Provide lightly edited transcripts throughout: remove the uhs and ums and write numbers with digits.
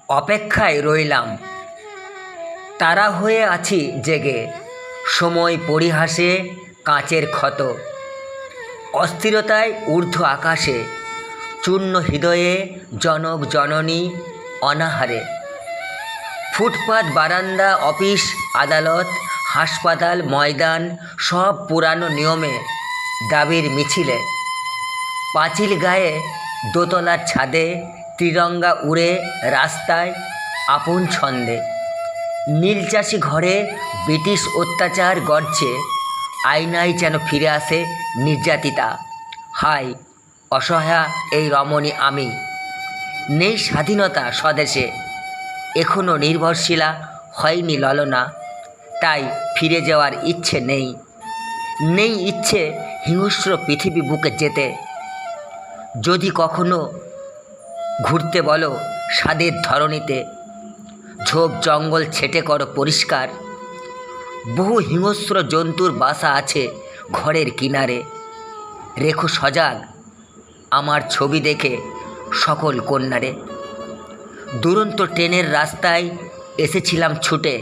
অপেক্ষায় রইলাম, তারা হয়ে আছি জেগে। সময় পরিহাসে কাঁচের ক্ষত, অস্থিরতায় ঊর্ধ্ব আকাশে, চূর্ণ হৃদয়ে জনক জননী অনাহারে। ফুটপাত, বারান্দা, অফিস, আদালত, হাসপাতাল, ময়দান, সব পুরানো নিয়মে দাবির মিছিলে। পাঁচিল গায়ে, দোতলার ছাদে, ত্রিরঙ্গা উড়ে রাস্তায় আপন ছন্দে। নীলচাষি ঘরে ব্রিটিশ অত্যাচার গড়ছে, আয়নায় যেন ফিরে আসে নির্যাতিতা। হায় অসহায়া এই রমণী আমি। নেই স্বাধীনতা স্বদেশে, এখনও নির্ভরশীলা হয়নি ললনা। তাই ফিরে যাওয়ার ইচ্ছে নেই, নেই ইচ্ছে হিংস্র পৃথিবী বুকে যেতে। যদি কখনো ঘুরতে বলো স্বাদের ধরণীতে, ঝোপ জঙ্গল ছেটে করো পরিষ্কার। বহু হিংস্র জন্তুর বাসা আছে ঘরের কিনারে। রেখো সজাগ আমার ছবি দেখে সকল কন্যারে। দুরন্ত ট্রেনের রাস্তায় এসেছিলাম ছুটে,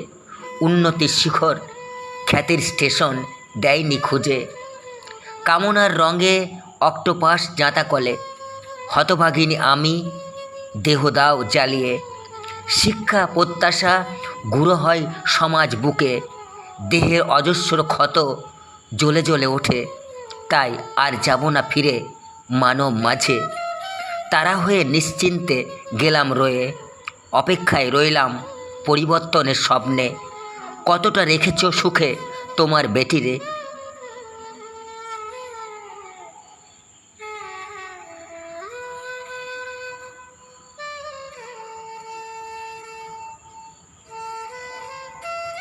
উন্নতির শিখর খ্যাতির স্টেশন দেয়নি খুঁজে। কামনার রঙে অক্টোপাস জাঁতা কলে, হতভাগিনী আমি দেহ দাও জ্বালিয়ে। শিক্ষা প্রত্যাশা গুঁড়ো হয় সমাজ বুকে, দেহের অজস্র ক্ষত জ্বলে জ্বলে ওঠে। তাই আর যাব না ফিরে মানব মাঝে, তারা হয়ে নিশ্চিন্তে গেলাম রয়ে। অপেক্ষায় রইলাম পরিবর্তনের স্বপ্নে, কতটা রেখেছ সুখে তোমার বেটিরে।